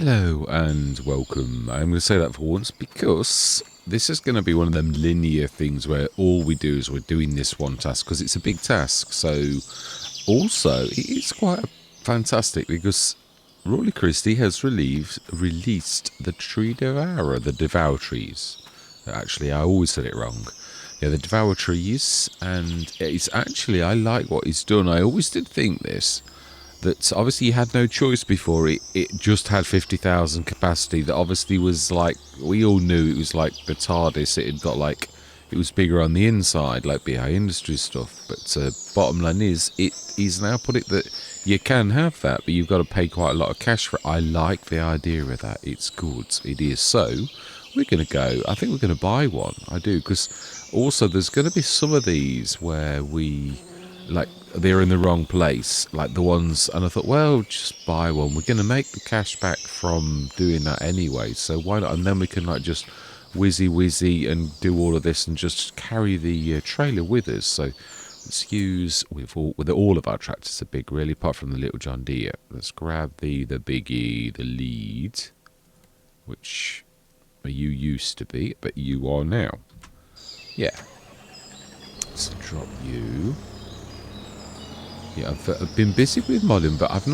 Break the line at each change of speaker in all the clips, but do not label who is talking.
Hello and welcome. I'm going to say that for once because this is going to be one of them linear things where all we do is we're doing this one task because it's a big task. So also it's quite fantastic because Rolly Christie has released the Tree Devourer, the Devour Trees. Actually, I always said it wrong. Yeah, the Devour Trees, and it's actually, I like what he's done. I always did think this, that obviously you had no choice before. It just had 50,000 capacity. That obviously was like, we all knew it was like the TARDIS. It had got like, it was bigger on the inside, like BI Industries stuff. But bottom line is, he's now put it that you can have that, but you've got to pay quite a lot of cash for it. I like the idea of that. It's good. It is. So we're going to go, I think we're going to buy one. I do, because also there's going to be some of these where we, like, they're in the wrong place, like the ones, and I thought, well, just buy one. We're going to make the cash back from doing that anyway, so why not? And then we can like just whizzy and do all of this and just carry the trailer with us. So let's use with all of our tractors are big, really, apart from the little John Deere. Let's grab the biggie, the lead, which you used to be, but you are now. Yeah. Let's drop you. Yeah, I've been busy with modding, but I've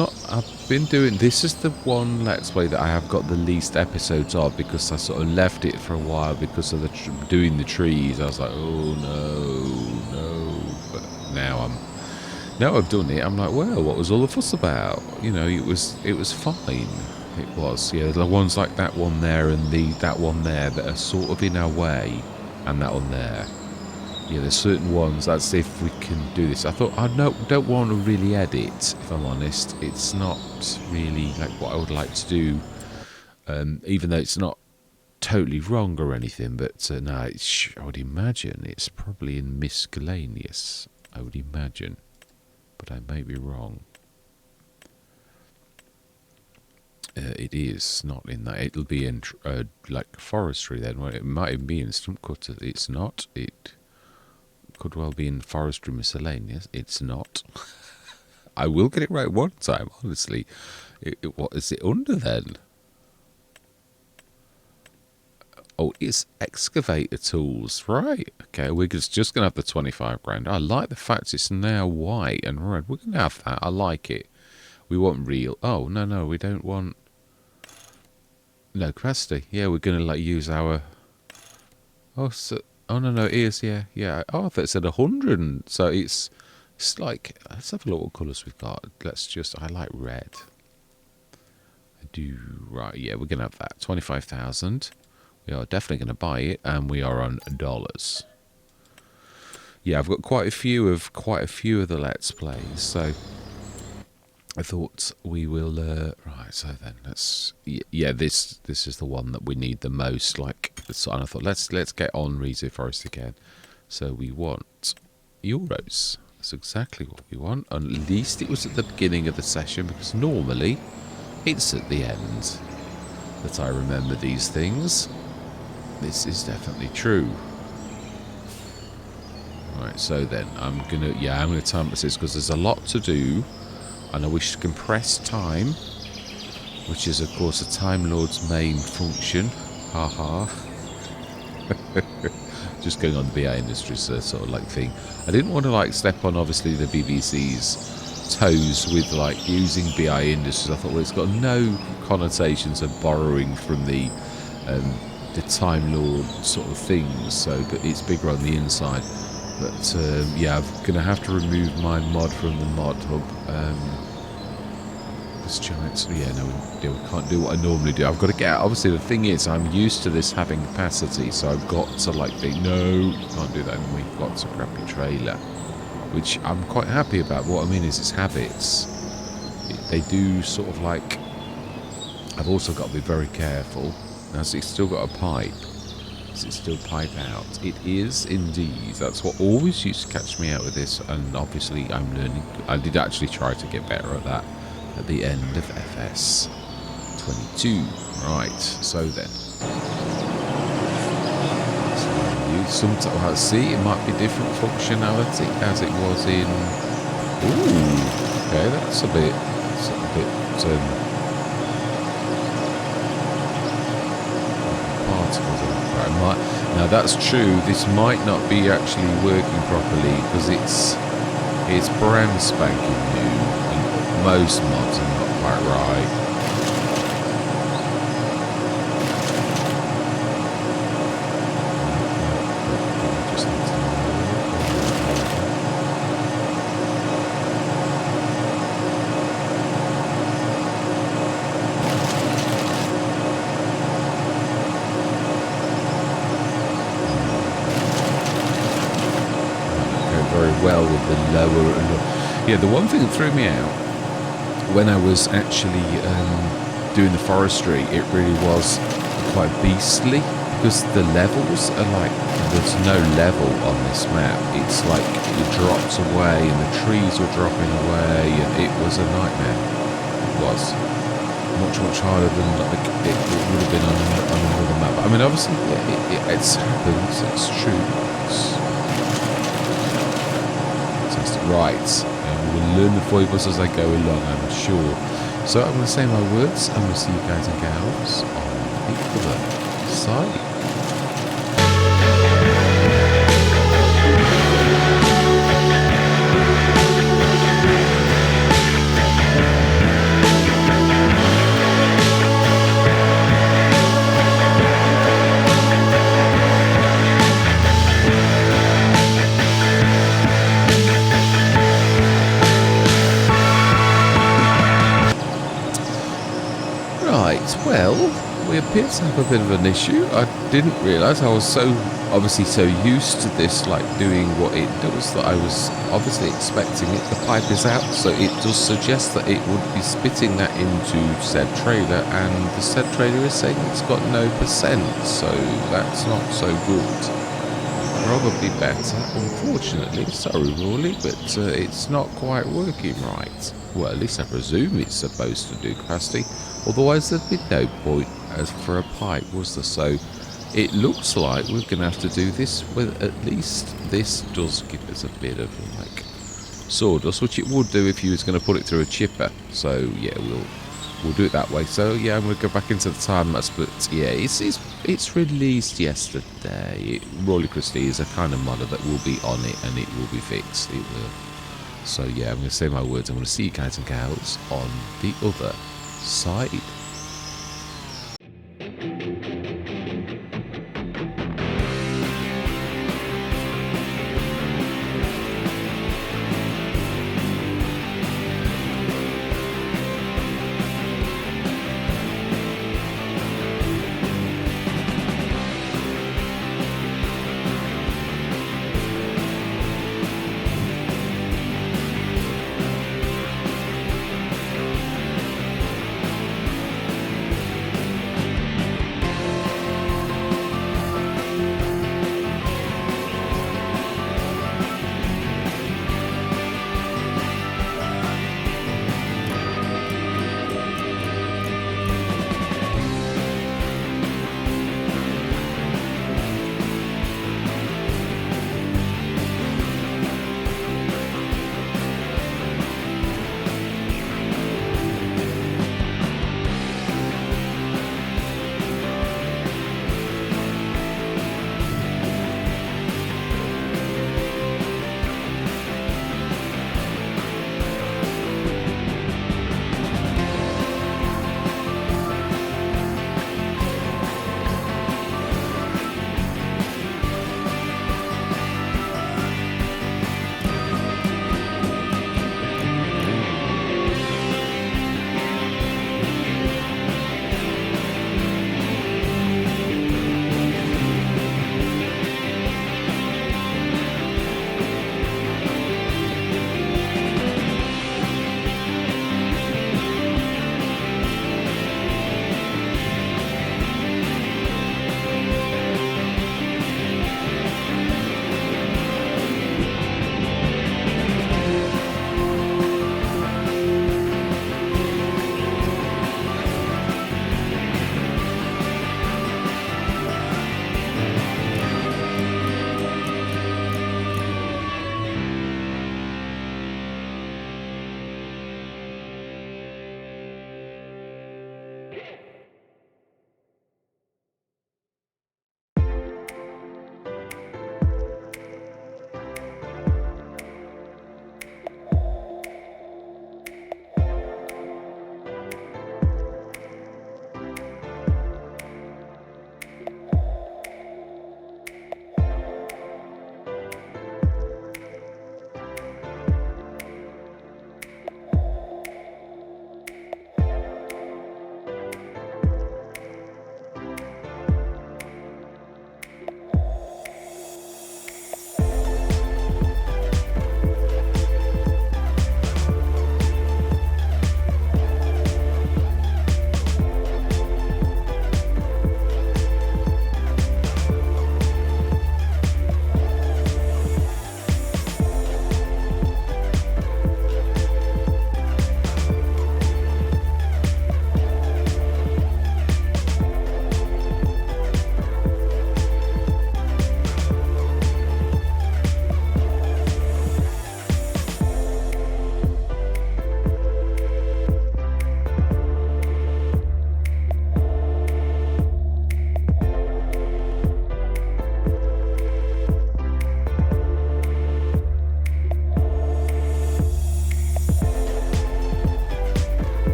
been doing, this is the one Let's Play that I have got the least episodes of, because I sort of left it for a while because of the doing the trees. I was like, oh no. But now I've done it, I'm like, well, what was all the fuss about? You know, it was fine. It was, yeah, the ones like that one there and that one there that are sort of in our way, and that one there. Yeah, there's certain ones, that's if we can do this. I thought, I don't want to really edit, if I'm honest. It's not really like what I would like to do, even though it's not totally wrong or anything. But no, I would imagine it's probably in miscellaneous, I would imagine. But I may be wrong. It is not in that. It'll be in like forestry then. Well, it might even be in stump cutter. It's not. It could well be in forestry miscellaneous. It's not. I will get it right one time, honestly. What is it under then? Oh, it's excavator tools, right? Okay, we're just gonna have the 25 grand. I like the fact it's now white and red. We're gonna have that. I like it. We want real. Oh no, we don't want. No capacity. Yeah, we're gonna like use our. Oh, so. Oh no, it is. Yeah. Oh, I thought it said 100. And so it's like, let's have a look what colours we've got. I like red. I do. Right. Yeah, we're gonna have that 25,000. We are definitely gonna buy it, and we are on dollars. Yeah, I've got quite a few of the Let's Plays, so I thought we will. Right. So then let's. Yeah, this is the one that we need the most. Like, and I thought let's get on Risoux Forest again. So we want euros. That's exactly what we want. At least it was at the beginning of the session, because normally it's at the end that I remember these things. This is definitely true. Right. So then I'm gonna time this because there's a lot to do. And I wish to compress time, which is of course a Time Lord's main function. Haha. Just going on the BI Industries sort of like thing. I didn't want to like step on obviously the BBC's toes with like using BI Industries. I thought, well, it's got no connotations of borrowing from the Time Lord sort of things. So, but it's bigger on the inside. But yeah, I'm gonna have to remove my mod from the mod hub. This giant, yeah, no, we can't do what I normally do. I've got to get out. Obviously, the thing is, I'm used to this having capacity, so I've got to like think, no, you can't do that. And we've got to grab your trailer, which I'm quite happy about. What I mean is, it's habits. They do sort of like. I've also got to be very careful. Now, so it's still got a pipe. Does it still pipe out? It is indeed. That's what always used to catch me out with this, and obviously I'm learning. I did actually try to get better at that at the end of FS25. Right, so then. See, it might be different functionality as it was in. Ooh, okay, that's a bit particles are not right. Now that's true. This might not be actually working properly because it's brand spanking new, and most mods are not quite right. Well with the lower and yeah, the one thing that threw me out when I was actually doing the forestry, it really was quite beastly because the levels are like, there's no level on this map. It's like it drops away and the trees were dropping away, and it was a nightmare. It was much harder than like it would have been on another map. I mean, obviously, yeah, it's happened. It's true. Right, and we will learn the foibles as I go along, I'm sure. So I'm going to say my words, and we'll see you guys and gals on the other side. Well, we appear to have a bit of an issue. I didn't realise. I was obviously so used to this, like doing what it does, that I was obviously expecting it. The pipe is out, so it does suggest that it would be spitting that into said trailer, and the said trailer is saying it's got no percent, so that's not so good. Probably better, unfortunately. Sorry, Rawley, but it's not quite working right. Well, at least I presume it's supposed to do capacity. Otherwise, there'd be no point as for a pipe, was there? So it looks like we're going to have to do this with, at least this does give us a bit of like sawdust, which it would do if you was going to put it through a chipper. So yeah, we'll do it that way. So yeah, I'm going to go back into the time lapse, but yeah, it's released yesterday. Rawley Christie is a kind of modder that will be on it, and it will be fixed. It will. So yeah, I'm going to say my words. I'm going to see you guys and gals on the other side.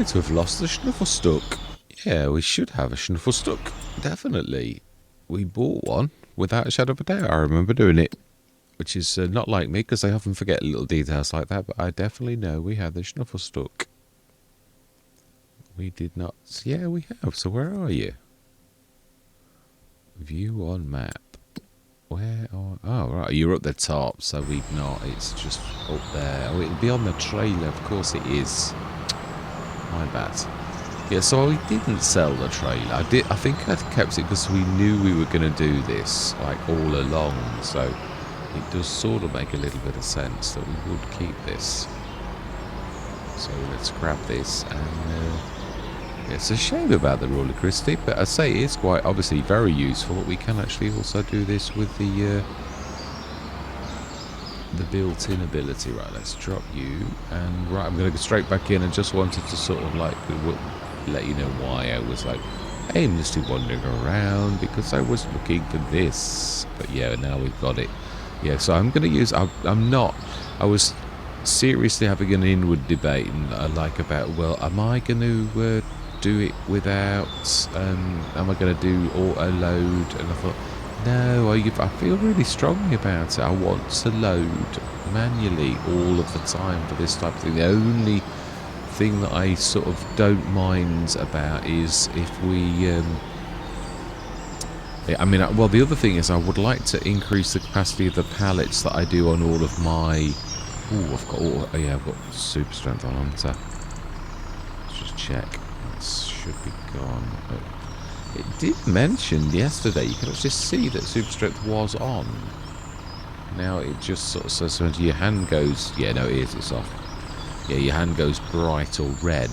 to have lost the Schnuffelstuck. Yeah, we should have a Schnuffelstuck. Definitely. We bought one without a shadow of a doubt. I remember doing it. Which is not like me, because I often forget little details like that. But I definitely know we had the Schnuffelstuck. We did not. Yeah, we have. So where are you? View on map. Where are... Oh, right. You're up the top, so we've not. It's just up there. Oh, it'll be on the trailer. Of course it is. My bad. Yeah, so we didn't sell the trailer. I think I'd kept it because we knew we were going to do this, like, all along. So it does sort of make a little bit of sense that we would keep this. So let's grab this and... it's a shame about the roller Christie, but I say it's quite obviously very useful. We can actually also do this with the built-in ability. Right, let's drop you, and right, I'm going to go straight back in. I just wanted to sort of like let you know why I was like aimlessly wandering around, because I was looking for this. But yeah, now we've got it. Yeah, so I'm going to use. I was seriously having an inward debate, and like about, well, am I going to do it without am I going to do auto load? And I thought, no, I feel really strongly about it. I want to load manually all of the time for this type of thing. The only thing that I sort of don't mind about is if we I mean, well, the other thing is I would like to increase the capacity of the pallets that I do on all of my... Oh, I've got super strength on Hunter. Let's just check. Should be gone. It did mention yesterday, you can actually see that super strength was on. Now it just sort of says when your hand goes, yeah, no, it is, it's off. Yeah, your hand goes bright or red.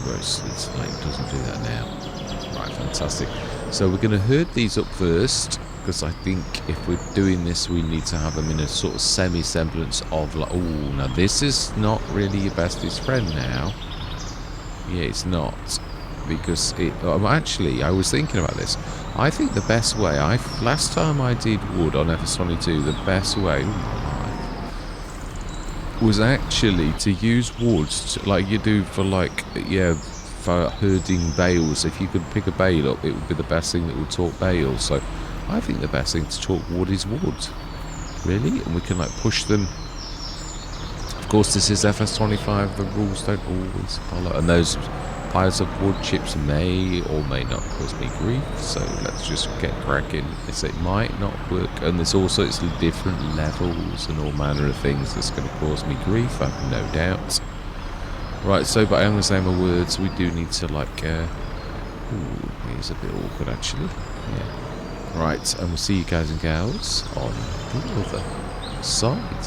Whereas it's like, it doesn't do that now. Right, fantastic. So we're going to herd these up first, because I think if we're doing this, we need to have them in a sort of semi-semblance of like, oh, now this is not really your bestest friend now. Yeah, it's not, because actually, I was thinking about this. I think the best way, last time I did wood on FS22, the best way, was actually to use wood like you do for like, yeah, for herding bales. If you could pick a bale up, it would be the best thing that would talk bales. So I think the best thing to talk wood is wood, really, and we can like push them. Of course, this is FS25, the rules don't always follow, and those piles of wood chips may or may not cause me grief, so let's just get cracking. It might not work, and there's also it's different levels and all manner of things that's going to cause me grief, I have no doubt. Right, so, but I am going to say my words, we do need to like, ooh, it's a bit awkward actually, yeah. Right, and we'll see you guys and gals on the other side.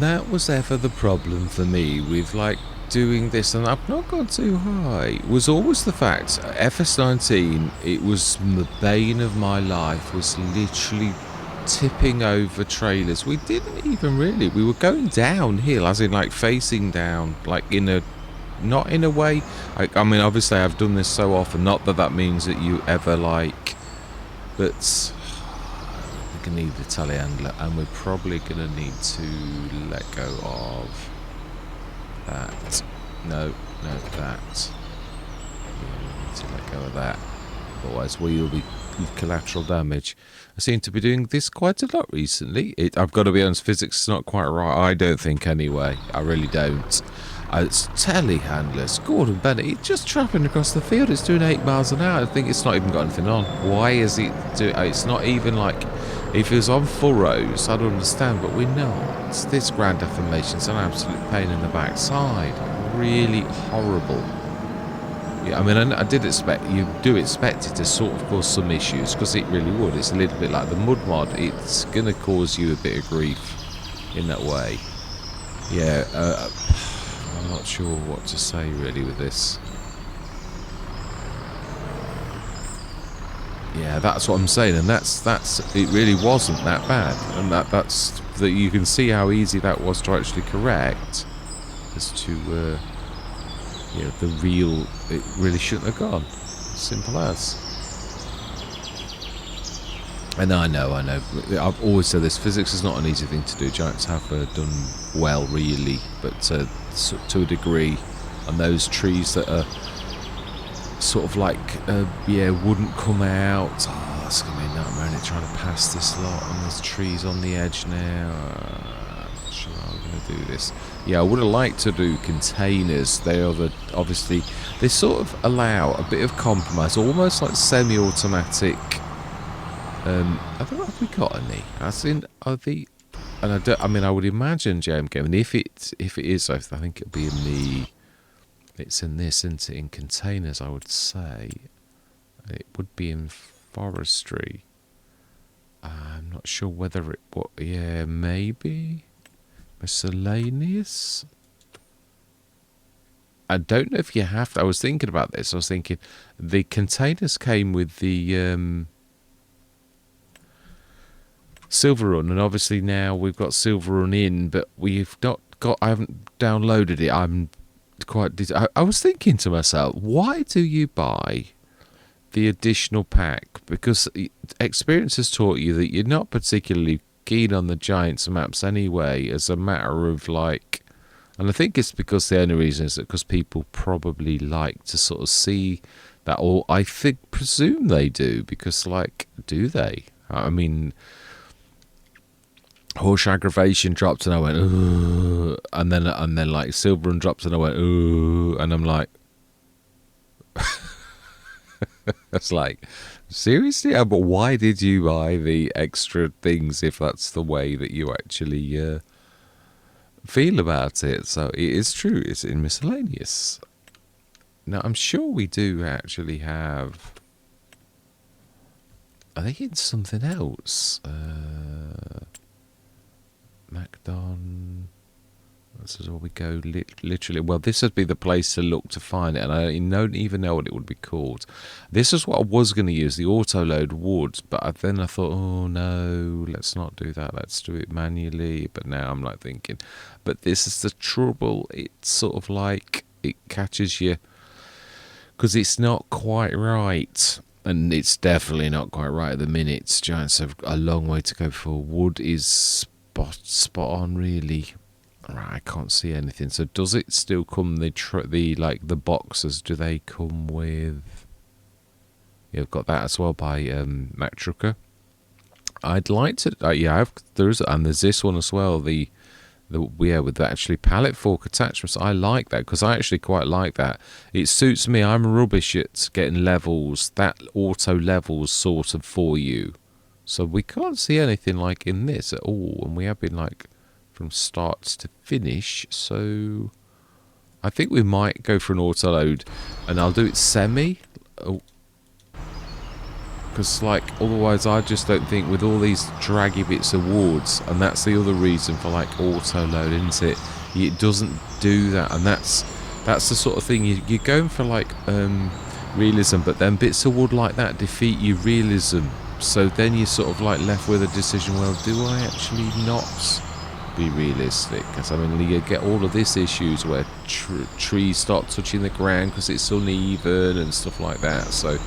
that was ever the problem for me with like doing this, and I've not gone too high, was always the fact FS19, it was the bane of my life, was literally tipping over trailers. We didn't even really, we were going downhill, as in like facing down, like in a, not in a way, I mean obviously I've done this so often, not that that means that you ever like, but we're going to need the telehandler, and we're probably going to need to let go of that. No, that. Yeah, we need to let go of that. Otherwise we will be with collateral damage. I seem to be doing this quite a lot recently. I've got to be honest, physics is not quite right. I don't think anyway. I really don't. It's telehandlers. Gordon Bennett, it's just trapping across the field. It's doing 8 miles an hour. I think it's not even got anything on. Why is it doing? It's not even like, if it was on furrows, I'd understand, but we're not. This ground deformation is an absolute pain in the backside. Really horrible. Yeah, I mean, I did expect, you do expect it to sort of cause some issues, because it really would. It's a little bit like the mud mod. It's going to cause you a bit of grief in that way. Yeah, I'm not sure what to say really with this. Yeah, that's what I'm saying, and that's it really wasn't that bad, and that's that you can see how easy that was to actually correct as to yeah, the real, it really shouldn't have gone. Simple as. And I know, I've always said this, physics is not an easy thing to do. Giants have done well, really, but to a degree, and those trees that are sort of like, yeah, wouldn't come out. Oh, it's going to be a nightmare, and trying to pass this lot, and there's trees on the edge now. I'm not sure how we're going to do this. Yeah, I would have liked to do containers. They are obviously, they sort of allow a bit of compromise, almost like semi-automatic. I don't know if we got any. As in, are the, and I don't. I mean, I would imagine JMGaming. If it is, I think it'll be in the. It's in this, isn't it? In containers, I would say. It would be in forestry. I'm not sure whether it. What? Yeah, maybe miscellaneous. I don't know if you have to. I was thinking about this. I was thinking the containers came with the. Silver Run, and obviously now we've got Silver Run in, but we've not got. I haven't downloaded it. I'm quite. I was thinking to myself, why do you buy the additional pack? Because experience has taught you that you're not particularly keen on the Giants maps anyway, as a matter of like. And I think it's because the only reason is that because people probably like to sort of see that, or I presume they do, because like, do they? I mean. Horse aggravation dropped and I went, ugh, and then like Silver Run dropped and I went, ugh, and I'm like, it's like, seriously? But why did you buy the extra things if that's the way that you actually feel about it? So it is true, it's in miscellaneous. Now I'm sure we do actually have, I think it's something else. Macdon. This is where we go. Literally, well, this would be the place to look to find it, and I don't even know what it would be called. This is what I was going to use. The auto load would, but then I thought, oh no, let's not do that. Let's do it manually. But now I'm like thinking, but this is the trouble. It's sort of like it catches you because it's not quite right. And it's definitely not quite right at the minute. Giants have a long way to go before wood is spot on, really. Right, I can't see anything. So does it still come the like the boxes? Do they come with? Yeah, I've got that as well by Mac Trucker. I'd like to. Yeah, there's this one as well. The yeah, with the actually pallet fork attachments. I like that because I actually quite like that. It suits me. I'm rubbish at getting levels. That auto levels sort of for you. So we can't see anything like in this at all, and we have been like from start to finish. So I think we might go for an auto load, and I'll do it semi. Oh. Because, like, otherwise I just don't think with all these draggy bits of wards, and that's the other reason for, like, auto-load, isn't it? It doesn't do that, and that's the sort of thing, you're going for, like, realism, but then bits of wood like that defeat your realism. So then you're sort of, like, left with a decision, well, do I actually not be realistic? Because, I mean, you get all of this issues where trees start touching the ground because it's uneven and stuff like that, so...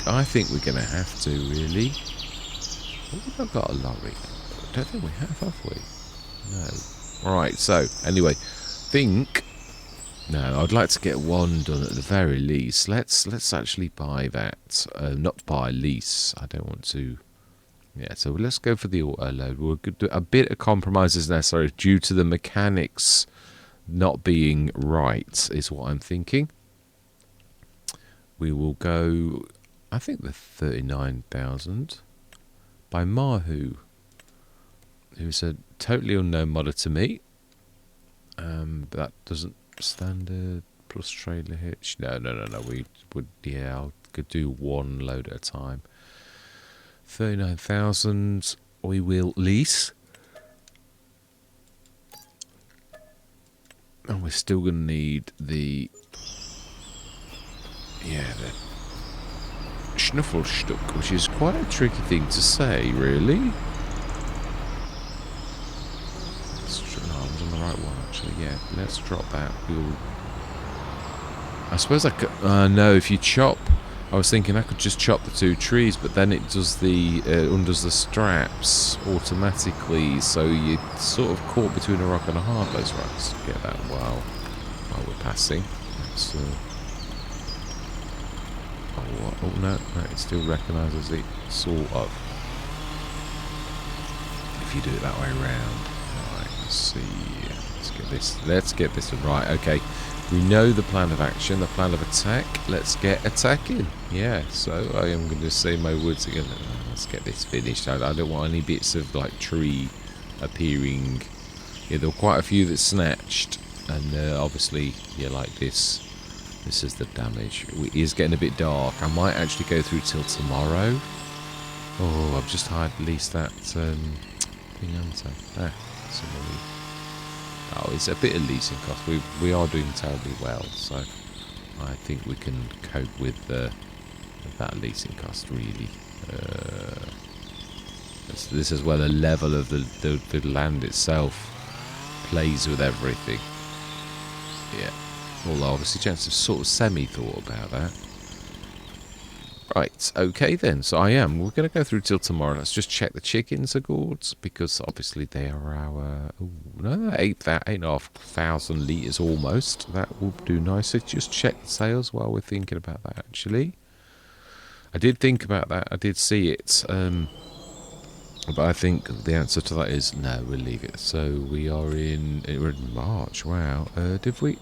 I think we're going to have to, really. Oh, we've not got a lorry. I don't think we have we? No. Right, so, anyway, no, I'd like to get one done at the very least. Let's actually buy that. Not buy, lease. I don't want to... Yeah, so let's go for the auto-load. We'll do a bit of compromise is necessary due to the mechanics not being right, is what I'm thinking. We will go, I think, the 39,000 by Mahu, who's a totally unknown modder to me. But that doesn't standard plus trailer hitch. No. We would, yeah, I could do one load at a time. 39,000. We will lease, and we're still going to need the. Yeah, the Schnuffelstuck, which is quite a tricky thing to say, really. No, I was on the right one, actually. Yeah, let's drop that. I suppose I could... no, if you chop... I was thinking I could just chop the two trees, but then it does the... undoes the straps automatically, so you're sort of caught between a rock and a hard place. Right, let's get that while we're passing. Let's... Oh no, it still recognises it, sort of. If you do it that way around. Right, let's see. Let's get this right. Okay, we know the plan of action, the plan of attack. Let's get attacking. Yeah, so I am going to say my words again. Let's get this finished. I don't want any bits of, like, tree appearing. Yeah, there were quite a few that snatched, and obviously, yeah, like this. This is the damage. It is getting a bit dark. I might actually go through till tomorrow. Oh, I've just hired at least that thing hunter. Oh, it's a bit of leasing cost. We are doing terribly well, so I think we can cope with that leasing cost, really. This is where the level of the land itself plays with everything. Yeah. Although, obviously, Gents have sort of semi-thought about that. Right, okay then. So we're going to go through till tomorrow. Let's just check the chickens are good, because obviously they are our... Oh, no, 8,500 litres almost. That will do nicely. Just check the sales while we're thinking about that, actually. I did think about that. I did see it. But I think the answer to that is no, we'll leave it. So we're in March. Wow. Did we...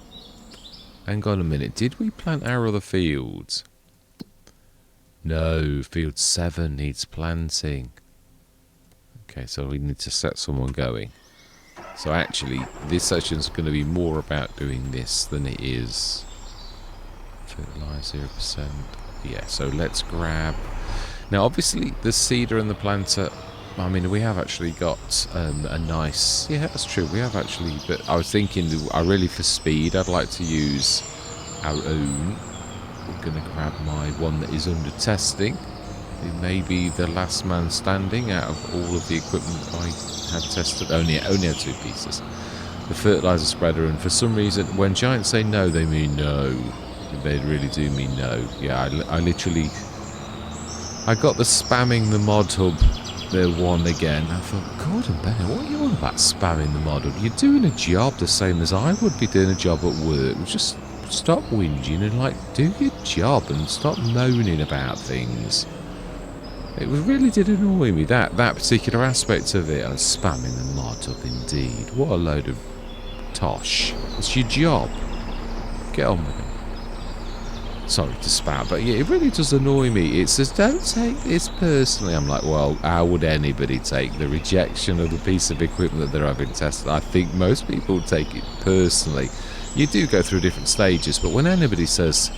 Hang on a minute. Did we plant our other fields? No. Field 7 needs planting. Okay, so we need to set someone going. So actually, this session's going to be more about doing this than it is... Fertilize 0%. Yeah, so let's grab... Now, obviously, the seeder and the planter... I mean, we have actually got a nice... Yeah, that's true. We have actually... But I was thinking, really for speed, I'd like to use our own. We're going to grab my one that is under testing. It may be the last man standing out of all of the equipment I had tested. Only had 2 pieces. The fertilizer spreader, and for some reason, when giants say no, they mean no. They really do mean no. Yeah, I literally... I got the spamming the mod hub... The one again. I thought, Gordon Bennett, what are you on about spamming the model? You're doing a job the same as I would be doing a job at work. Just stop whinging and, like, do your job and stop moaning about things. It really did annoy me, that particular aspect of it. I was spamming the mod up, indeed. What a load of tosh. It's your job. Get on with it. Sorry to spout, but yeah, it really does annoy me. It says, don't take this personally. I'm like, well, how would anybody take the rejection of the piece of equipment that they're having tested? I think most people take it personally. You do go through different stages, but when anybody says,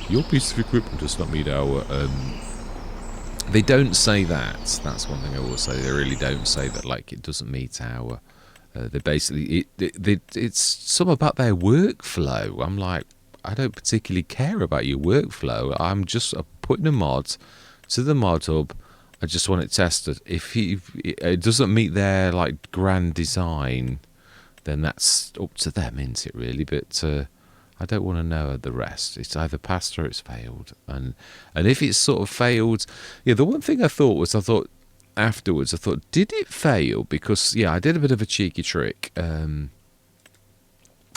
your piece of equipment does not meet our They don't say that. That's one thing I will say. They really don't say that, like, it doesn't meet our... they basically... it's some about their workflow. I'm like, I don't particularly care about your workflow. I'm just putting a mod to the mod hub. I just want it tested. If it doesn't meet their, like, grand design, then that's up to them, isn't it, really? But... I don't want to know the rest. It's either passed or it's failed. And if it's sort of failed... Yeah, the one thing I thought afterwards, did it fail? Because, yeah, I did a bit of a cheeky trick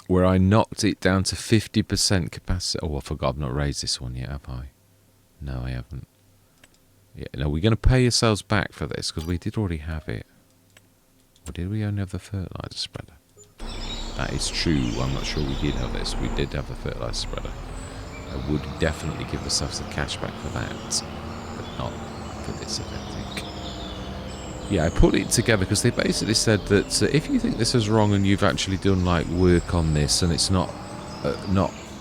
where I knocked it down to 50% capacity. Oh, I forgot I've not raised this one yet, have I? No, I haven't. Yeah, no, we're going to pay ourselves back for this because we did already have it. Or did we only have the fertilizer spreader? That is true. I'm not sure we did have this. We did have the fertilizer spreader. I would definitely give ourselves the cash back for that, but not for this, I don't think. Yeah, I put it together because they basically said that if you think this is wrong and you've actually done like work on this and it's not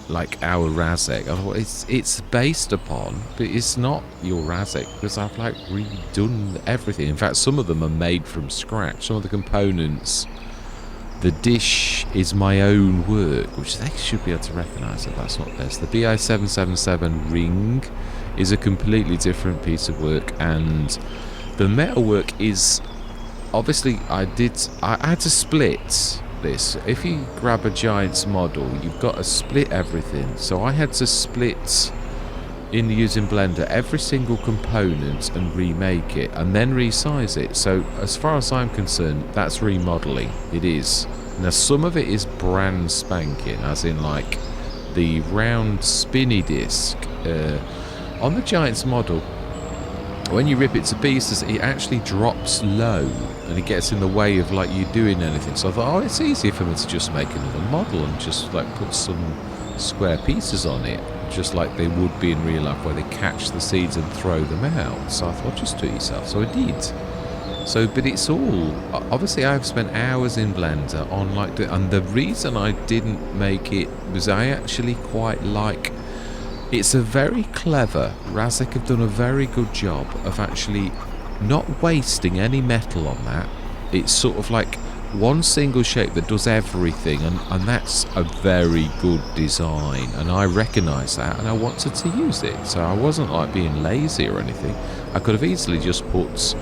like our Razek, I thought it's based upon, but it's not your Razek because I've like redone everything. In fact, some of them are made from scratch. Some of the components. The dish is my own work, which they should be able to recognise that that's not theirs. The BI777 ring is a completely different piece of work, and the metalwork is obviously I had to split this. If you grab a Giant's model, you've got to split everything. So I had to split in using Blender every single component and remake it and then resize it. So as far as I'm concerned, that's remodeling. It is. Now some of it is brand spanking, as in like the round spinny disc on the Giant's model. When you rip it to pieces, it actually drops low and it gets in the way of like you doing anything. So I thought, oh, it's easier for me to just make another model and just like put some square pieces on it, just like they would be in real life, where they catch the seeds and throw them out. So I thought, just do it yourself. So I did. So, but it's all, obviously I've spent hours in Blender on like, and the reason I didn't make it was I actually quite like, it's a very clever, Razek have done a very good job of actually not wasting any metal on that. It's sort of like one single shape that does everything, and that's a very good design, and I recognise that, and I wanted to use it. So I wasn't like being lazy or anything. I could have easily just put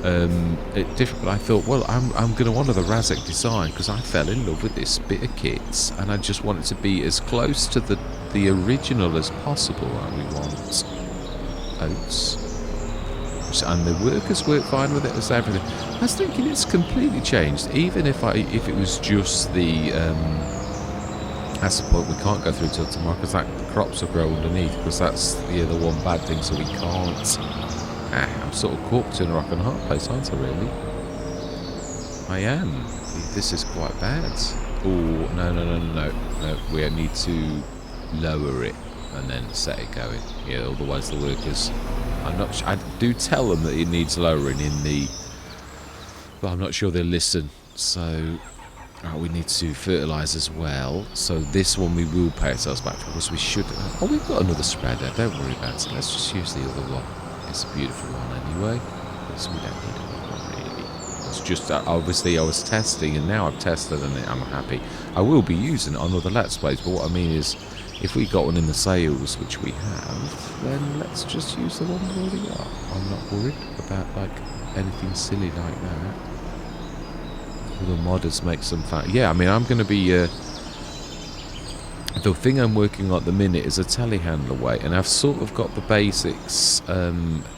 it different, but I thought, well, I'm going to honour the Razek design because I fell in love with this bit of kit, and I just want it to be as close to the original as possible. And we want oats, and the workers work fine with it as everything. I was thinking it's completely changed. Even if it was just the that's the point, we can't go through till tomorrow because that crops will grow underneath, because that's the one bad thing. So we can't. I'm sort of cooked in a rock and a hard place, aren't I? Really, I am. This is quite bad. Oh no! We need to lower it and then set it going. Yeah, otherwise the workers. I'm not. I do tell them that it needs lowering in the. But I'm not sure they'll listen. So we need to fertilise as well. So this one we will pay ourselves back for, because we should. Oh, we've got another spreader. Don't worry about it. Let's just use the other one. It's a beautiful one anyway. So we don't need it really. It's just obviously I was testing, and now I've tested and I'm happy. I will be using it on other Let's Plays, but what I mean is, if we got one in the sales, which we have, then let's just use the one we already got. I'm not worried about like anything silly like that. The modders make some fun. Yeah, I mean, I'm going to be. The thing I'm working on at the minute is a telehandler weight, and I've sort of got the basics.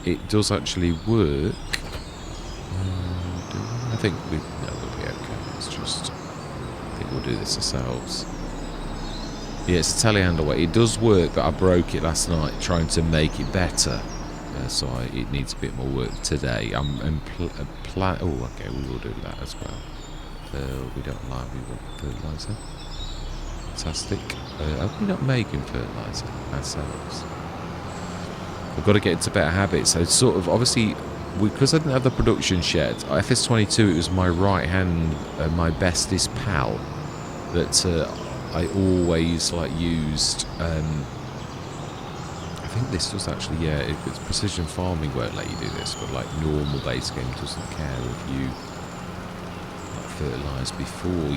It does actually work. I think we'll be okay. It's just, I think we'll do this ourselves. Yeah, it's a telehandler weight. It does work, but I broke it last night trying to make it better. So it needs a bit more work today. I'm oh, okay, we will do that as well. We don't like, we want fertiliser. Fantastic. Are we not making fertiliser ourselves? We've got to get into better habits. So it's sort of, obviously, because I didn't have the production shed, FS25, it was my right hand, my bestest pal, that I always like used. think this does actually, yeah, if it's precision farming won't let you do this, but like normal base game doesn't care if you like, fertilise before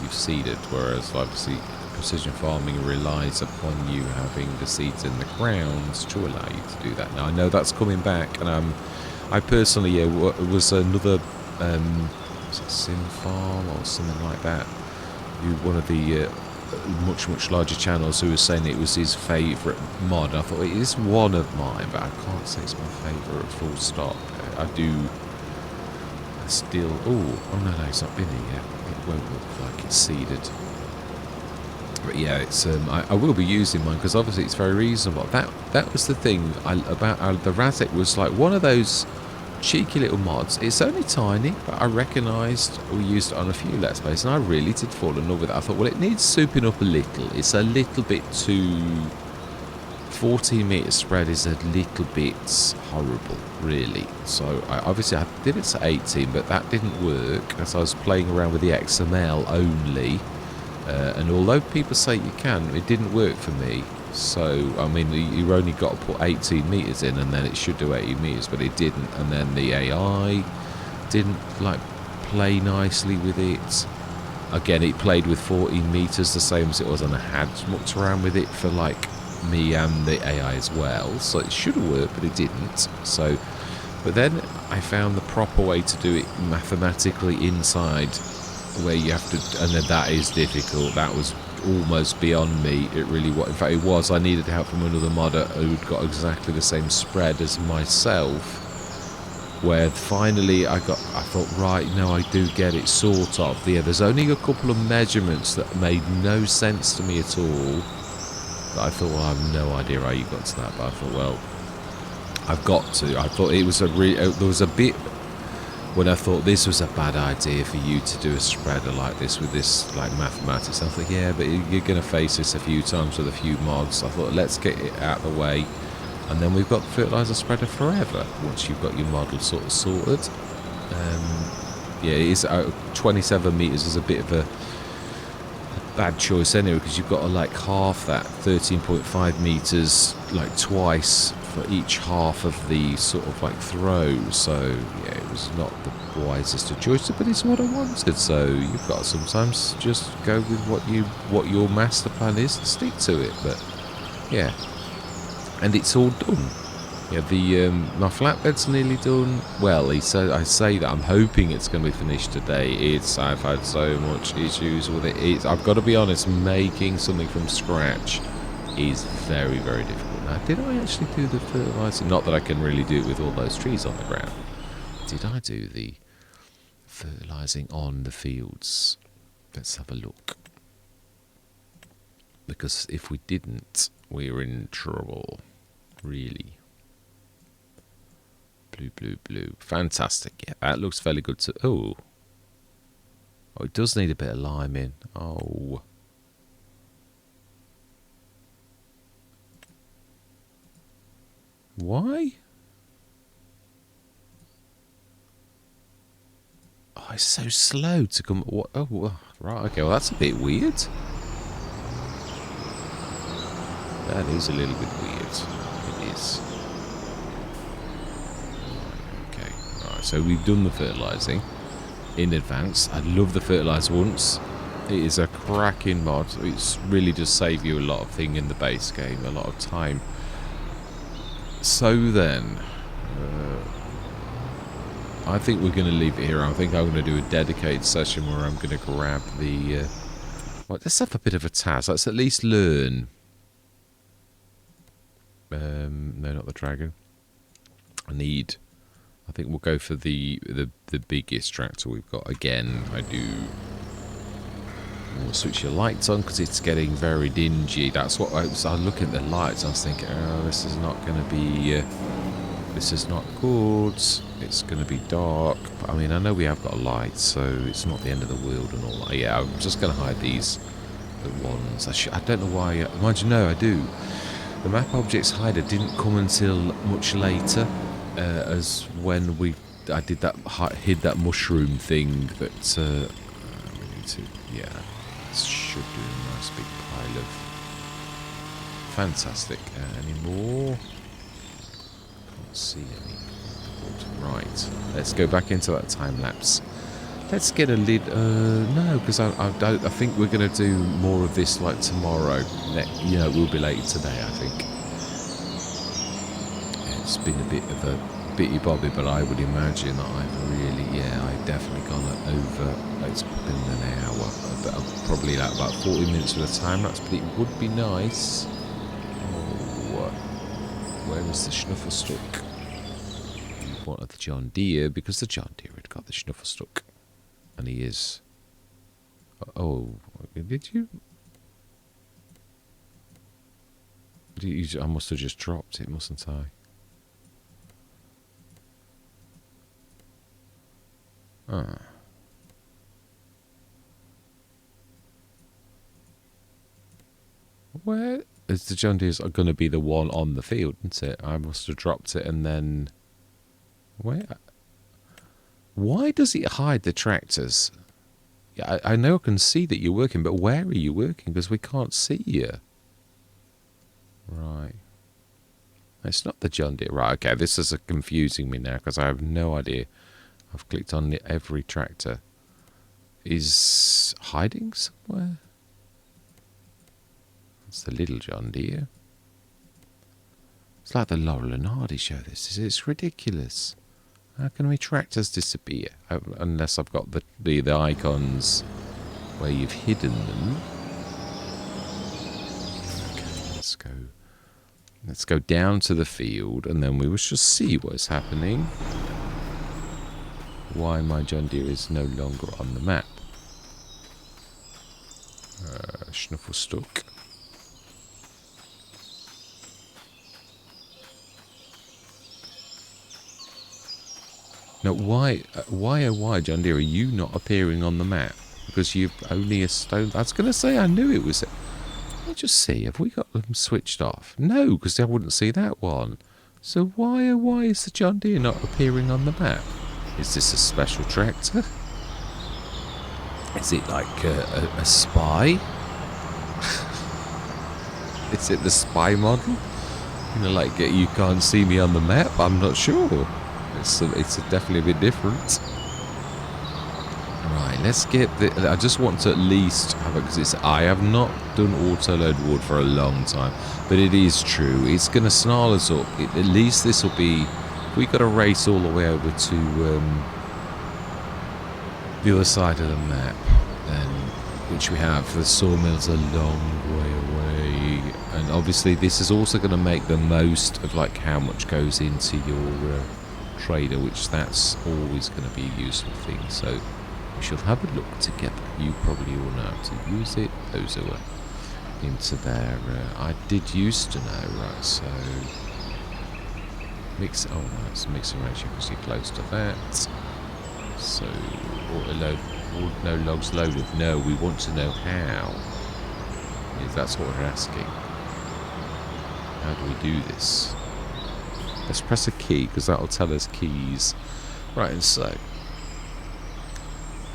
you've seeded, whereas obviously precision farming relies upon you having the seeds in the ground to allow you to do that. Now I know that's coming back, and I personally, yeah, it was another was it Sim Farm or something like that, one of the much larger channels who was saying it was his favourite mod. I thought it is one of mine, but I can't say it's my favourite full stop. I do still... Oh no, it's not been here yet. It won't look like it's seeded. But yeah, it's I will be using mine because obviously it's very reasonable. That was the thing about the Razek, was like one of those cheeky little mods. It's only tiny, but I recognised we used it on a few Let's Plays, and I really did fall in love with it. I thought, well, it needs souping up a little. It's a little bit too... 14 metre spread is a little bit horrible, really. So obviously I did it to 18, but that didn't work as I was playing around with the XML only. And although people say you can, it didn't work for me. So, I mean, you only got to put 18 metres in and then it should do 80 metres, but it didn't. And then the AI didn't, like, play nicely with it. Again, it played with 14 metres, the same as it was, and I had mucked around with it for, like, me and the AI as well. So it should have worked, but it didn't. So, but then I found the proper way to do it mathematically inside, where you have to, and then that is difficult. That was almost beyond me. It really was. In fact, it was. I needed help from another modder who'd got exactly the same spread as myself. Where finally I thought, right, no, I do get it, sort of. Yeah, there's only a couple of measurements that made no sense to me at all. But I thought, well, I have no idea how you got to that. But I thought, well, I've got to. I thought it was there was a bit when I thought this was a bad idea for you to do a spreader like this with this like mathematics. I thought, yeah, but you're going to face this a few times with a few mods. I thought, let's get it out of the way, and then we've got the fertilizer spreader forever once you've got your model sort of sorted. Yeah, it is 27 meters is a bit of a bad choice anyway, because you've got to like half that 13.5 meters like twice for each half of the sort of like throw. So yeah, it was not the wisest of choices, but it's what I wanted. So you've got to sometimes just go with what your master plan is and stick to it. But yeah, and it's all done. Yeah, my flatbed's nearly done. Well, I say that I'm hoping it's going to be finished today. I've had so much issues with it. I've got to be honest, making something from scratch is very, very difficult. Now, did I actually do the fertilizing? Not that I can really do it with all those trees on the ground. Did I do the fertilizing on the fields? Let's have a look. Because if we didn't, we're in trouble. Really. Blue. Fantastic. Yeah, that looks fairly good too. Oh, it does need a bit of lime in. Oh. Why? Oh, it's so slow to come. What? Oh, right. Okay. Well, that's a bit weird. That is a little bit weird. It is. So we've done the fertilising in advance. I love the fertiliser once. It is a cracking mod. It really does save you a lot of thing in the base game, a lot of time. So then, I think we're going to leave it here. I think I'm going to do a dedicated session where I'm going to grab the... well, let's have a bit of a task. Let's at least learn. No, not the dragon. I think we'll go for the biggest tractor we've got. Again, we'll switch your lights on because it's getting very dingy. That's what I was looking at the lights. I was thinking, oh, this is not going to be, this is not good. It's going to be dark. But I mean, I know we have got a light, so it's not the end of the world and all that. Yeah, I'm just going to hide these ones. I don't know why. Mind you, no, I do. The map objects hider didn't come until much later. As when I did that, hid that mushroom thing that we need to, yeah, should do a nice big pile of fantastic. Any more? Can't see any. Right, let's go back into that time lapse. Let's get a lid. No, because I think we're going to do more of this like tomorrow. You know, we'll be late today, I think. Yeah, it's been a bit of a bitty bobby, but I would imagine that I've definitely gone over. It's been an hour, but I'm probably like about 40 minutes with a time lapse, but it would be nice. Oh, where is the Schnuffelstuck? You wanted the John Deere because the John Deere had got the Schnuffelstuck. And he is. Oh, did you? I must have just dropped it, mustn't I? Ah. Where is the John Deere's going to be the one on the field, isn't it? I must have dropped it and then. Where? Why does it hide the tractors? Yeah, I know I can see that you're working, but where are you working? Because we can't see you. Right. It's not the John Deere. Right, okay, this is confusing me now because I have no idea. I've clicked on every tractor. Is hiding somewhere? It's the little John Deere. It's like the Laurel and Hardy show, this. It's ridiculous. How can we tractors disappear? Unless I've got the icons where you've hidden them. Okay, let's go down to the field and then we will just see what's happening. Why my John Deere is no longer on the map. Schnuffelstuck. Now, why, John Deere, are you not appearing on the map? Because you're only a stone... I was going to say, I knew it was... Let's just see, have we got them switched off? No, because I wouldn't see that one. So why is the John Deere not appearing on the map? Is this a special tractor? Is it like a spy? Is it the spy model? You know, like, you can't see me on the map? I'm not sure. It's definitely a bit different. Right, let's get the... I just want to at least have it, because I have not done auto-load wood for a long time. But it is true. It's going to snarl us up. At least this will be... We've got to race all the way over to the other side of the map. Then, which we have. The sawmill's a long way away. And obviously this is also going to make the most of like how much goes into your... trader, which that's always going to be a useful thing, so we shall have a look together. You probably all know how to use it. Those who are into there, I did used to know, right? So mix. Oh no, it's mixing ratio because you're close to that. So auto load, no logs loaded. No, we want to know how. Yeah, that's what we're asking. How do we do this? Let's press a key, because that'll tell us keys. Right, and so...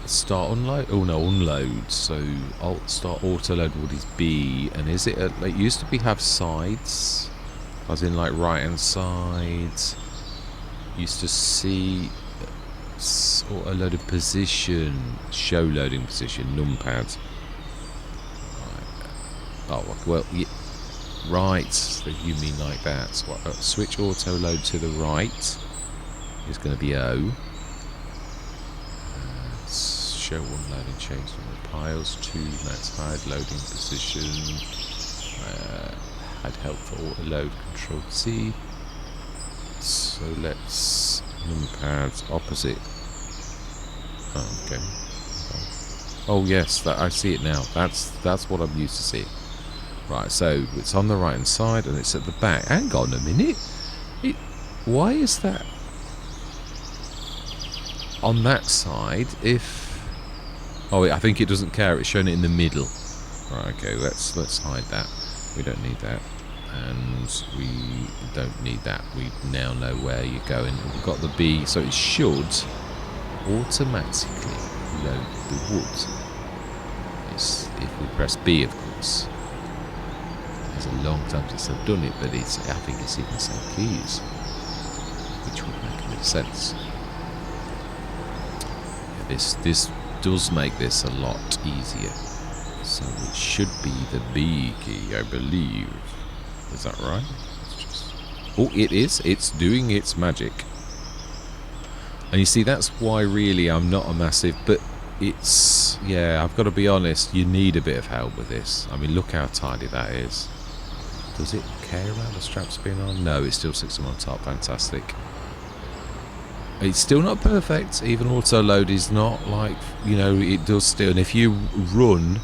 Start unload? Oh no, unload. So, alt start auto load wood is B. And is it... It used to be have sides. As in like right hand side. Used to see... Auto loaded position. Show loading position. Numpad. Right. Oh, well... Yeah. Right, so you mean like that. So switch auto load to the right is going to be O. Show one loading change from the piles. 2 max hide loading position. I'd help for auto load. Control T. So let's numpad opposite. Oh, okay. Oh yes, that I see it now. That's what I'm used to seeing. Right, so it's on the right hand side and it's at the back. Hang on a minute. Why is that on that side if... Oh, I think it doesn't care. It's showing it in the middle. Right, okay, let's hide that. We don't need that. And we don't need that. We now know where you're going. We've got the B, so it should automatically load the wood. It's if we press B, of course. it's a long time since I've done it, but I think it's even the same keys, which would make a bit of sense. Yeah, this does make this a lot easier. So it should be the B key, I believe. Is that right? Oh, it is. It's doing its magic. And you see, that's why really I'm not a massive, but it's, yeah, I've got to be honest, you need a bit of help with this. I mean, look how tidy that is. Does it care about the straps being on? No, it still sits them on top. Fantastic. It's still not perfect. Even auto load is not like, you know, it does still. And if you run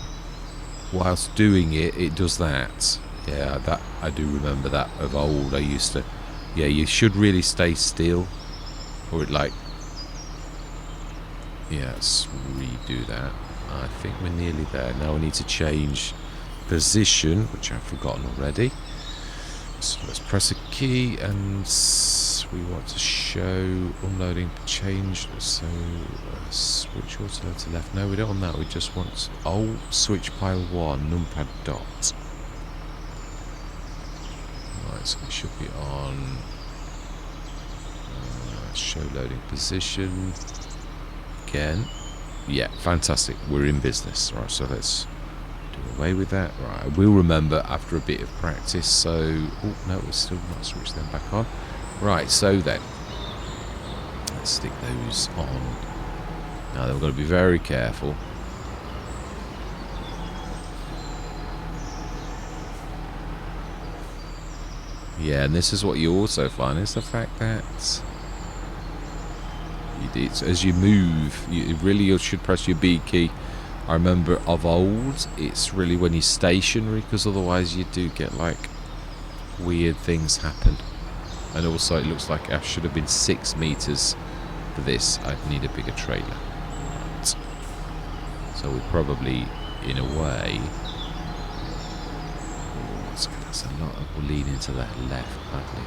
whilst doing it, it does that. Yeah, that I do remember that of old. I used to, yeah, you should really stay still, or it like, yeah, let's redo that. I think we're nearly there. Now we need to change position, which I've forgotten already. So let's press a key, and we want to show unloading change. So switch auto to left. No, we don't want that. We just want switch pile 1 numpad dot. Right, so we should be on show loading position again. Yeah, fantastic. We're in business. Right, so let's do away with that. Right, I will remember after a bit of practice. So, oh no, we're still not switched them back on. Right, so then let's stick those on. Now we've got to be very careful. Yeah, and this is what you also find is the fact that as you move, you should press your B key. I remember of old, it's really when you're stationary, because otherwise you do get like weird things happen. And also it looks like I should have been 6 meters for this. I'd need a bigger trailer. Right. So we probably, in a way, that's a lot. We'll lean into that left badly.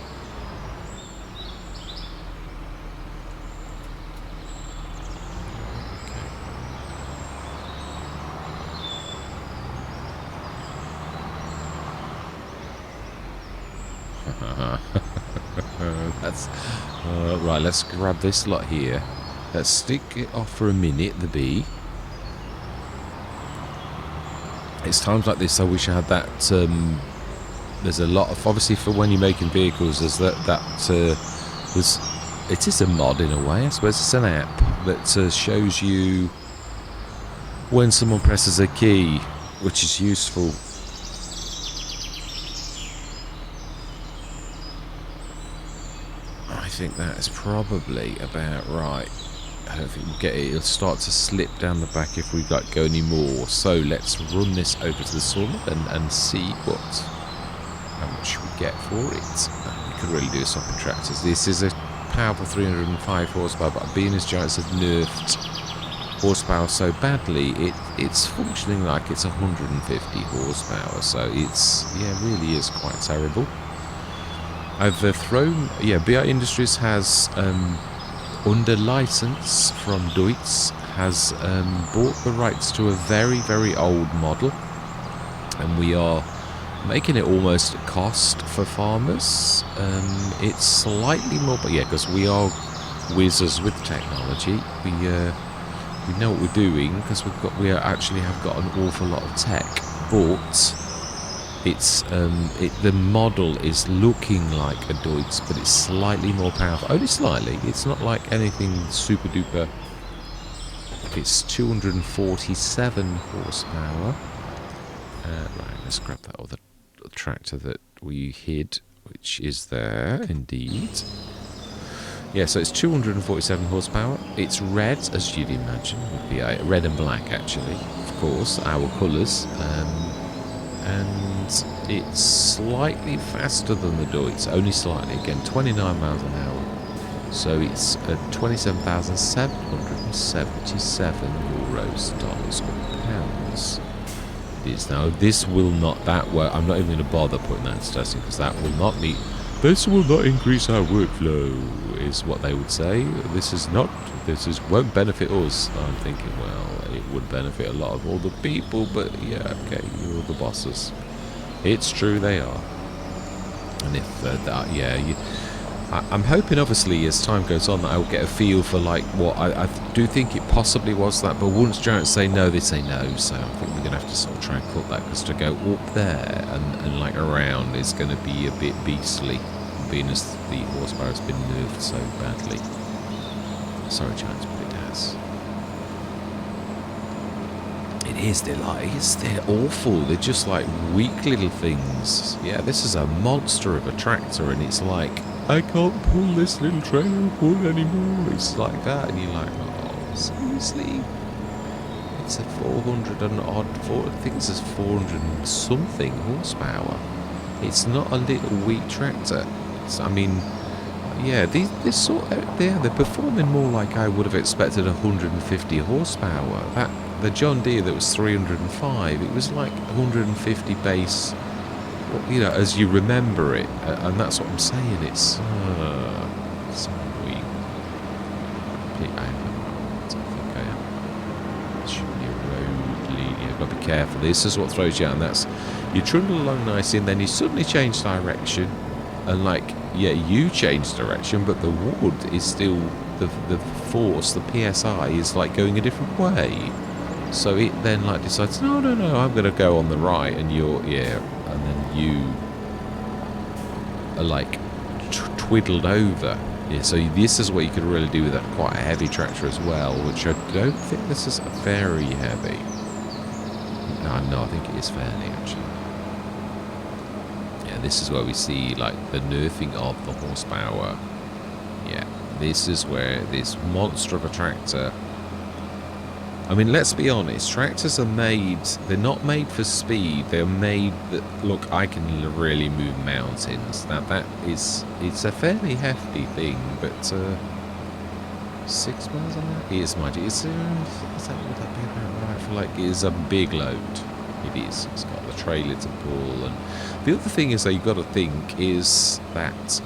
That's right. Let's grab this lot here. Let's stick it off for a minute. The B. It's times like this I wish I had that. There's a lot of, obviously, for when you're making vehicles, there's it is a mod in a way. I suppose it's an app that shows you when someone presses a key, which is useful. I think that is probably about right. I don't think we'll get it. It'll start to slip down the back if we like go any more. So let's run this over to the sawmill and see how much we get for it. We could really do this up in tractors. This is a powerful 305 horsepower, but being as giants have nerfed horsepower so badly, it's functioning like it's 150 horsepower. So it's, yeah, really is quite terrible. I've thrown, yeah, BI Industries has, under license from Deutz, has bought the rights to a very, very old model, and we are making it almost a cost for farmers. It's slightly more, but yeah, because we are whizzes with technology. We know what we're doing because we actually have got an awful lot of tech, but it's the model is looking like a Deutz, but it's slightly more powerful. Only slightly. It's not like anything super duper. It's 247 horsepower. Right, let's grab that other tractor that we hid, which is there indeed. Yeah, so it's 247 horsepower. It's red, as you'd imagine, would be red and black actually, of course, our colours. And it's slightly faster than the Deutz, only slightly, again 29 miles an hour. So it's 27,777 euros, dollars or pounds. It is now. This will not, that work. I'm not even going to bother putting that into testing because that will not meet. This will not increase our workflow, is what they would say. This won't benefit us. I'm thinking, well, it would benefit a lot of other people, but yeah, okay, you're the bosses. It's true they are. And if that, yeah, I'm hoping, obviously, as time goes on, that I will get a feel for, like, what I do think it possibly was that. But once giants say no, they say no. So I think we're going to have to sort of try and cut that, because to go up there and like around is going to be a bit beastly, being as the horsepower has been nerfed so badly. Sorry, giants, but it has. It is. They're awful. They're just like weak little things. Yeah, this is a monster of a tractor, and it's like, I can't pull this little trailer pull anymore. It's like that, and you're like, oh, seriously? It's a 400 and odd, I think it's 400 and something horsepower. It's not a little weak tractor. I mean, yeah, they're performing more like I would have expected 150 horsepower. The John Deere that was 305, it was like 150 base. You know, as you remember it, and that's what I'm saying. It's so weak. I think I am. It should be a road lead. You've got to be careful. This is what throws you out, and that's, you trundle along nicely, and then you suddenly change direction, and like, yeah, you change direction, but the wood is still the force, the PSI is like going a different way. So it then like decides, no, I'm going to go on the right, and you're, yeah, and then you are like twiddled over. Yeah, so this is what you could really do with that quite a heavy tractor as well, which I don't think this is very heavy. No, I think it is fairly, actually. Yeah, this is where we see like the nerfing of the horsepower. Yeah, this is where this monster of a tractor. I mean, let's be honest, tractors are made, they're not made for speed, they're made that, look, I can really move mountains. Now it's a fairly hefty thing, but 6 miles an hour? It is, mind you, would that be about right for, like, it is a big load. It is, it's got the trailer to pull, and the other thing is that you've got to think is that,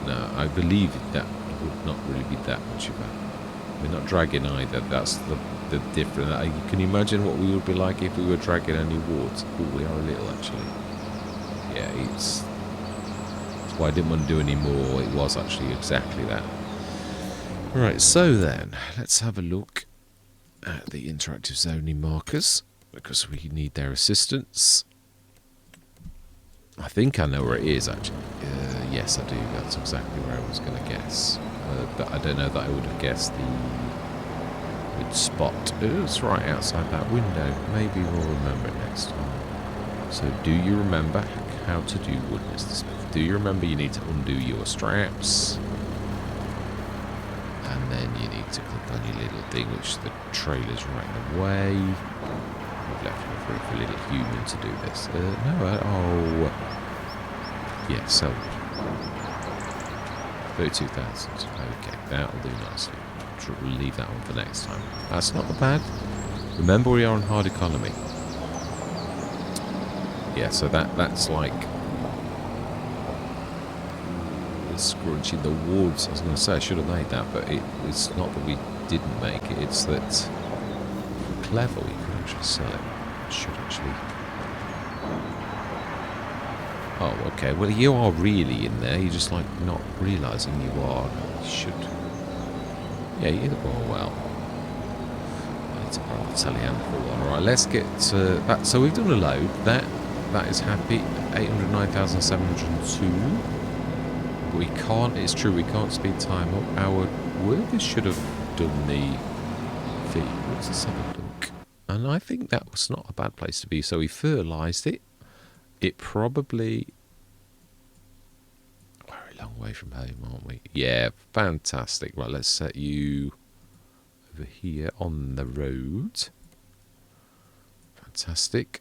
no, I believe that would not really be that much of a, we're not dragging either. That's the difference. Can you imagine what we would be like if we were dragging any wards? Oh, we are a little, actually. Yeah, that's why I didn't want to do any more. It was actually exactly that. Right, so then, let's have a look at the interactive zoning markers, because we need their assistance. I think I know where it is, actually. Yes, I do. That's exactly where I was going to guess. But I don't know that I would have guessed the good spot. It's right outside that window. Maybe we'll remember it next time. So, do you remember how to do wood, Mr. Smith? Do you remember you need to undo your straps? And then you need to click on your little thing, which the trailer's right in the way. We've left enough room for a little human to do this. No, yeah, so 32,000. Okay, that'll do nicely. We'll leave that one for next time. That's not bad. Remember, we are on hard economy. Yeah, so that's like scrunching the wards. I was going to say I should have made that, but it's not that we didn't make it. It's that if we're clever, we can actually sell it. Should actually. Oh, okay. Well, you are really in there. You're just like not realising you are. You should. Yeah, you did well. I need to borrow the telehandful. All right, let's get to that. So we've done a load. That is happy. 809,702. But we can't. It's true. We can't speed time up. Our workers should have done the feed. Let's have a look. And I think that was not a bad place to be. So we fertilised it. It probably... We're a long way from home, aren't we? Yeah, fantastic. Right, let's set you over here on the road. Fantastic.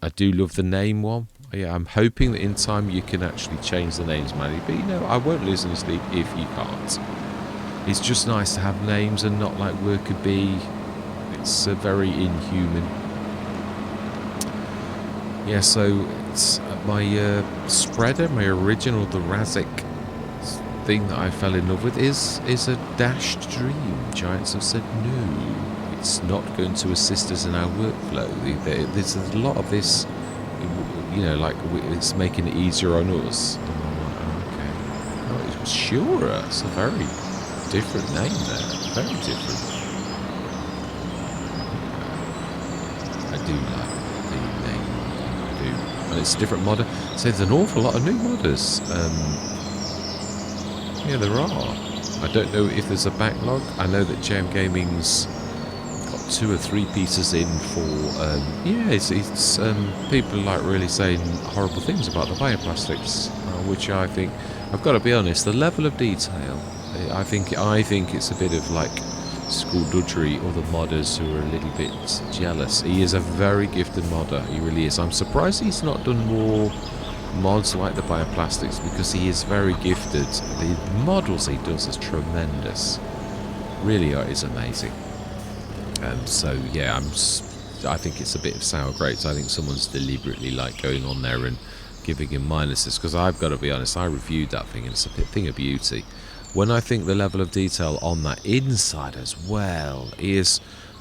I do love the name one. Yeah, I'm hoping that in time you can actually change the names manually. But, you know, I won't lose any sleep if you can't. It's just nice to have names and not like worker bee. It's very inhuman. Yeah, so it's my spreader, my original, the Razic thing that I fell in love with is a dashed dream. Giants have said no. It's not going to assist us in our workflow. There's a lot of this, you know, like it's making it easier on us. Okay. Oh, it's sure. It's a very different name there. Very different. I do like the name. I do. And it's a different modder. So there's an awful lot of new modders. Yeah, there are. I don't know if there's a backlog. I know that JMGaming's got 2 or 3 pieces in for, yeah, it's people like really saying horrible things about the bioplastics, which I think, I've got to be honest, the level of detail, I think it's a bit of like skullduggery, or the modders who are a little bit jealous. He is a very gifted modder, he really is. I'm surprised he's not done more mods like the bioplastics, because he is very gifted. The models he does is tremendous. Really is amazing. So yeah, I think it's a bit of sour grapes. I think someone's deliberately like going on there and giving him minuses, because I've got to be honest, I reviewed that thing and it's a thing of beauty. When I think the level of detail on that inside as well is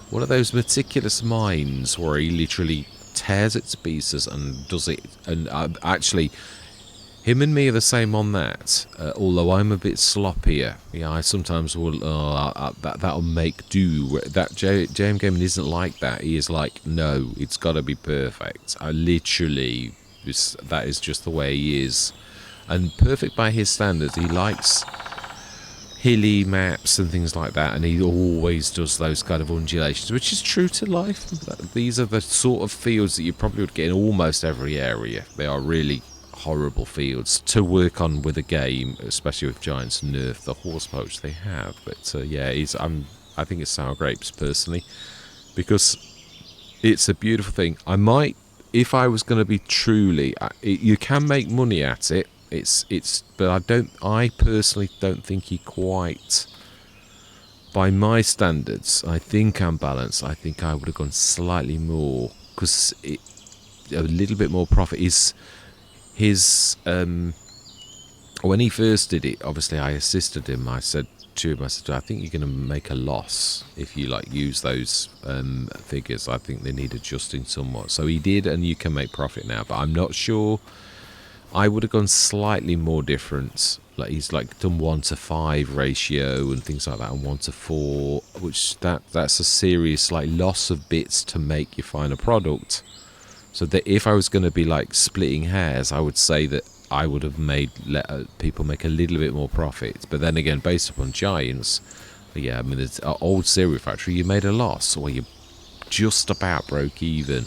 one of those meticulous minds where he literally tears it to pieces and does it. And actually, him and me are the same on that, although I'm a bit sloppier. Yeah, I sometimes will, that'll make do. That JMGaming isn't like that. He is like, no, it's got to be perfect. I literally, that is just the way he is. And perfect by his standards. He likes hilly maps and things like that, and he always does those kind of undulations, which is true to life. These are the sort of fields that you probably would get in almost every area. They are really horrible fields to work on with a game, especially if Giants nerf the horsepower which they have. But yeah, I think it's sour grapes personally, because it's a beautiful thing. I might, if I was going to be truly, you can make money at it. But I personally don't think he quite, by my standards, I think I'm balanced. I think I would have gone slightly more, because a little bit more profit is his, when he first did it, obviously I assisted him. I said to him, I think you're going to make a loss if you like use those figures. I think they need adjusting somewhat. So he did, and you can make profit now, but I'm not sure. I would have gone slightly more different. Like he's like done 1:5 ratio and things like that, and 1:4, which that's a serious like loss of bits to make your final product. So that if I was going to be like splitting hairs, I would say that I would have let people make a little bit more profit. But then again, based upon Giants, yeah, I mean, it's old Cereal Factory, you made a loss, or you just about broke even.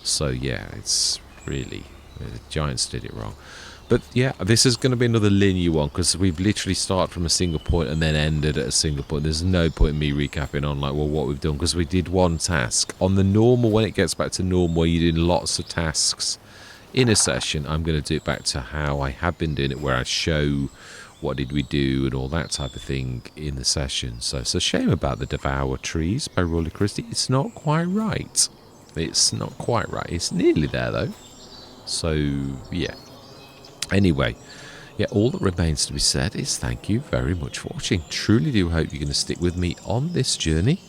So yeah, it's really, the Giants did it wrong. But yeah, this is going to be another linear one, because we've literally started from a single point and then ended at a single point. There's no point in me recapping on like, well, what we've done, because we did one task. On the normal, when it gets back to normal, where you're doing lots of tasks in a session, I'm going to do it back to how I have been doing it, where I show what did we do and all that type of thing in the session. So it's a shame about the Devour Trees by Rolly Christie. It's not quite right. It's not quite right. It's nearly there, though. So, yeah. Anyway, yeah, all that remains to be said is thank you very much for watching. Truly do hope you're going to stick with me on this journey.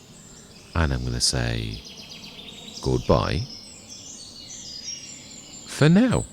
And I'm going to say goodbye for now.